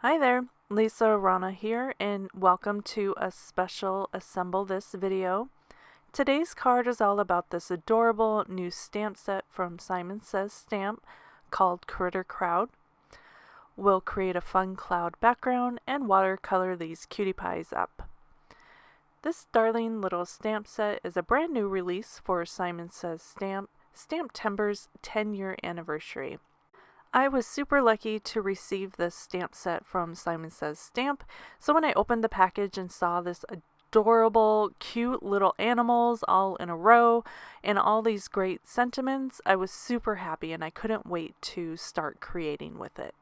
Hi there, Lisa Arana here, and welcome to a special Assemble This video. Today's card is all about this adorable new stamp set from Simon Says Stamp called Critter Crowd. We'll create a fun cloud background and watercolor these cutie pies up. This darling little stamp set is a brand new release for Simon Says STAMPtember's 10-year anniversary. I was super lucky to receive this stamp set from Simon Says Stamp, so when I opened the package and saw this adorable, cute little animals all in a row and all these great sentiments, I was super happy and I couldn't wait to start creating with it.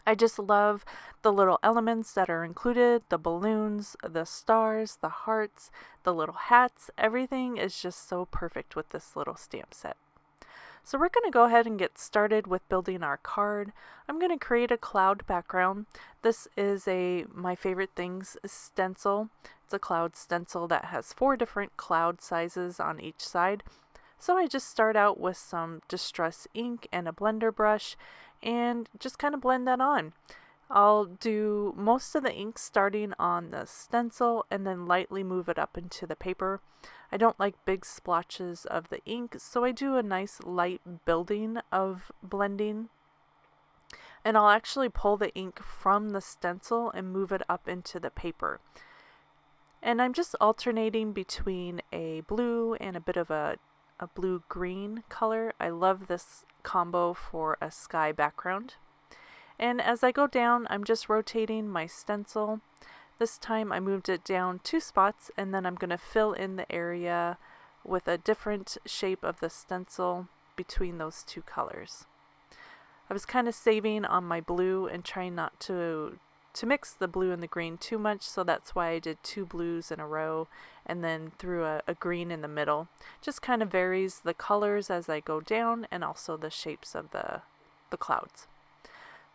I just love the little elements that are included, the balloons, the stars, the hearts, the little hats. Everything is just so perfect with this little stamp set. So we're going to go ahead and get started with building our card. I'm going to create a cloud background. This is My Favorite Things stencil. It's a cloud stencil that has 4 different cloud sizes on each side. So I just start out with some distress ink and a blender brush and just kind of blend that on. I'll do most of the ink starting on the stencil and then lightly move it up into the paper. I don't like big splotches of the ink, so I do a nice light building of blending. And I'll actually pull the ink from the stencil and move it up into the paper. And I'm just alternating between a blue and a bit of a blue-green color. I love this combo for a sky background. And as I go down, I'm just rotating my stencil. This time I moved it down 2 spots, and then I'm going to fill in the area with a different shape of the stencil between those 2 colors. I was kind of saving on my blue and trying not to mix the blue and the green too much, so that's why I did 2 blues in a row and then threw a green in the middle. Just kind of varies the colors as I go down and also the shapes of the clouds.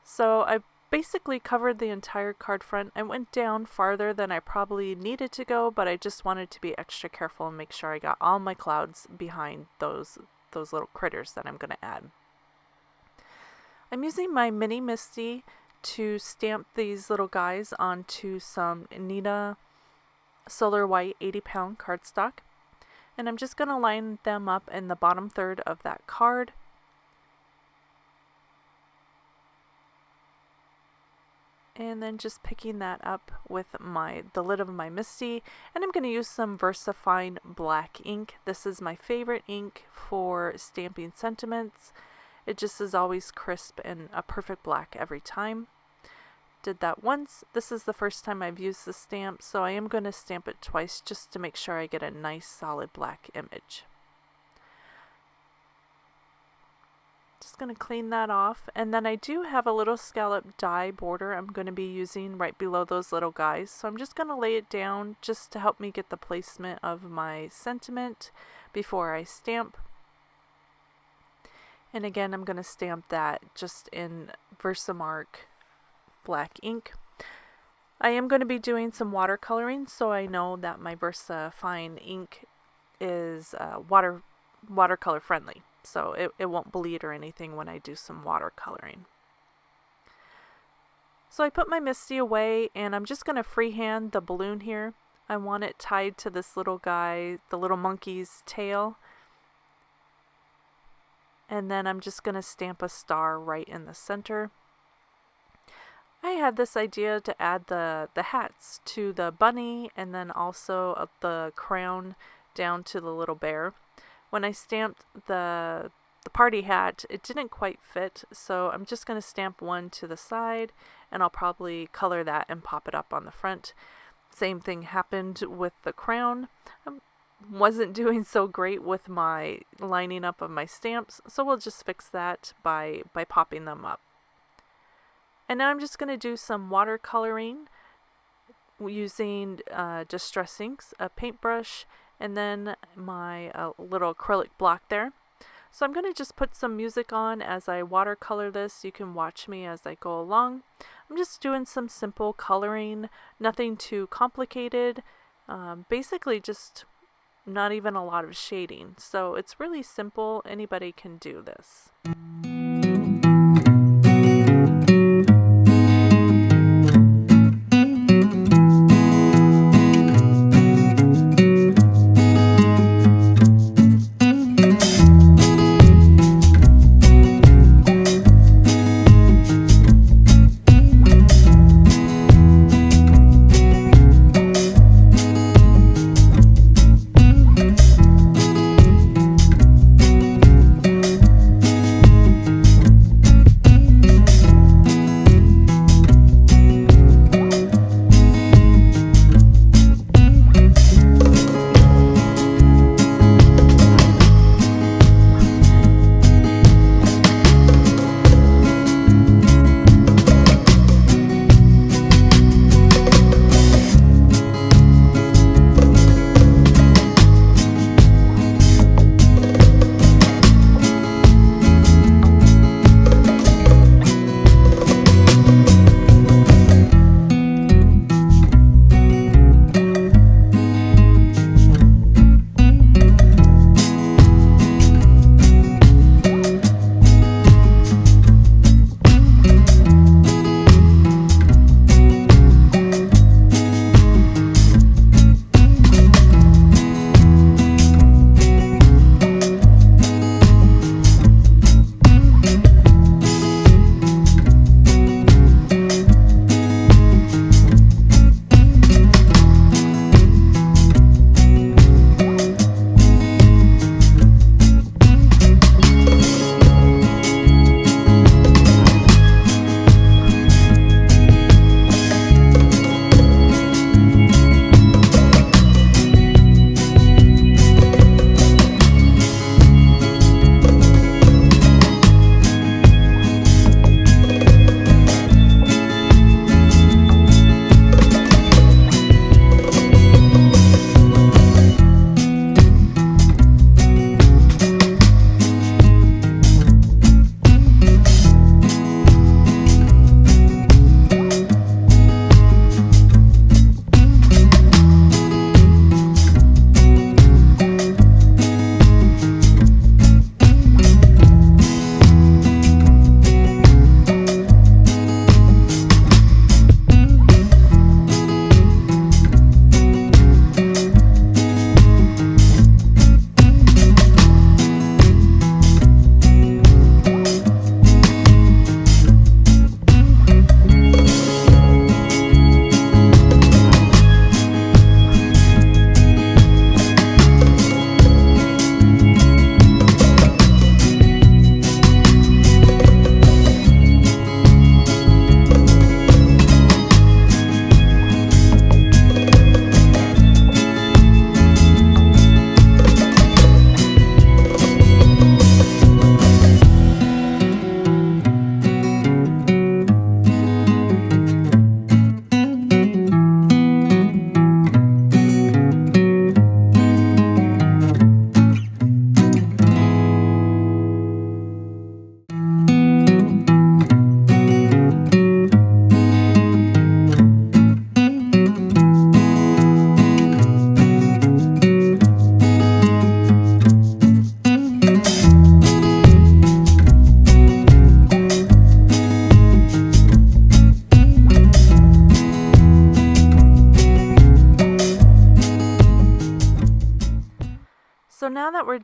So I basically covered the entire card front. I went down farther than I probably needed to go, but I just wanted to be extra careful and make sure I got all my clouds behind those little critters that I'm going to add. I'm using my mini Misty to stamp these little guys onto some Nita Solar White 80-pound cardstock, and I'm just going to line them up in the bottom third of that card. And then just picking that up with the lid of my Misty, and I'm going to use some VersaFine black ink. This is my favorite ink for stamping sentiments. It just is always crisp and a perfect black every time. Did that once. This is the first time I've used the stamp, so I am going to stamp it twice just to make sure I get a nice solid black image. Just going to clean that off, and then I do have a little scallop die border I'm going to be using right below those little guys, so I'm just going to lay it down just to help me get the placement of my sentiment before I stamp. And again, I'm going to stamp that just in Versamark black ink. I am going to be doing some watercoloring, so I know that my VersaFine ink is watercolor friendly. So it won't bleed or anything when I do some watercoloring. So I put my Misty away, and I'm just going to freehand the balloon here. I want it tied to this little guy, the little monkey's tail. And then I'm just going to stamp a star right in the center. I had this idea to add the hats to the bunny and then also the crown down to the little bear. When I stamped the party hat, it didn't quite fit, so I'm just going to stamp one to the side, and I'll probably color that and pop it up on the front. Same thing happened with the crown. I wasn't doing so great with my lining up of my stamps, so we'll just fix that by popping them up. And now I'm just going to do some watercoloring using distress inks, a paintbrush, and then my little acrylic block there. So I'm going to just put some music on as I watercolor this. You can watch me as I go along. I'm just doing some simple coloring, nothing too complicated, basically just not even a lot of shading. So it's really simple. Anybody can do this.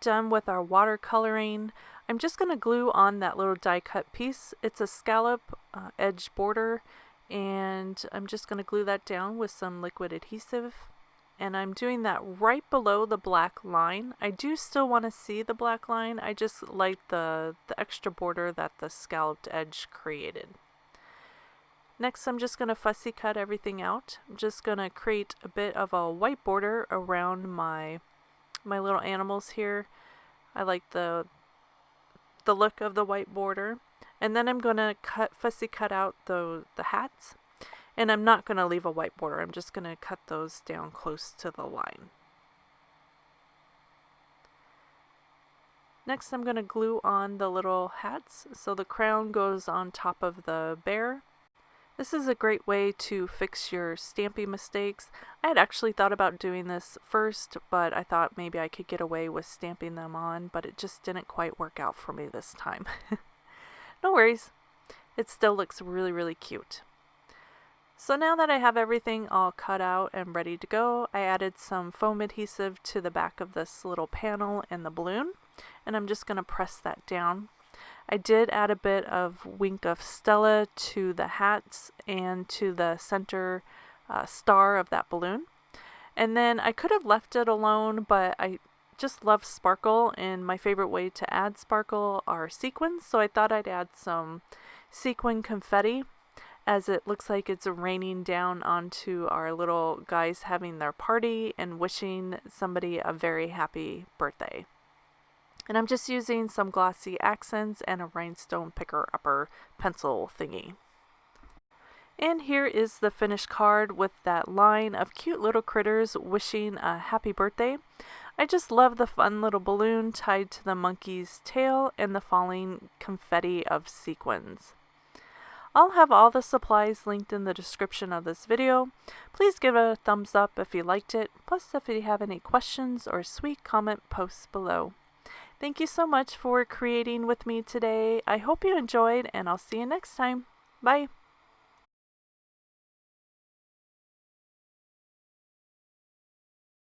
done with our watercoloring, I'm just going to glue on that little die cut piece. It's a scallop edge border, and I'm just going to glue that down with some liquid adhesive. And I'm doing that right below the black line. I do still want to see the black line. I just like the extra border that the scalloped edge created. Next, I'm just going to fussy cut everything out. I'm just going to create a bit of a white border around my little animals here. I like the look of the white border. And then I'm going to fussy cut out the hats. And I'm not going to leave a white border. I'm just going to cut those down close to the line. Next, I'm going to glue on the little hats so the crown goes on top of the bear. This is a great way to fix your stamping mistakes. I had actually thought about doing this first, but I thought maybe I could get away with stamping them on, but it just didn't quite work out for me this time. No worries. It still looks really, really cute. So now that I have everything all cut out and ready to go, I added some foam adhesive to the back of this little panel and the balloon, and I'm just going to press that down. I did add a bit of Wink of Stella to the hats and to the center star of that balloon. And then I could have left it alone, but I just love sparkle, and my favorite way to add sparkle are sequins, so I thought I'd add some sequin confetti, as it looks like it's raining down onto our little guys having their party and wishing somebody a very happy birthday. And I'm just using some glossy accents and a rhinestone picker-upper pencil thingy. And here is the finished card with that line of cute little critters wishing a happy birthday. I just love the fun little balloon tied to the monkey's tail and the falling confetti of sequins. I'll have all the supplies linked in the description of this video. Please give it a thumbs up if you liked it. Plus, if you have any questions or sweet comment, posts below. Thank you so much for creating with me today. I hope you enjoyed, and I'll see you next time. Bye!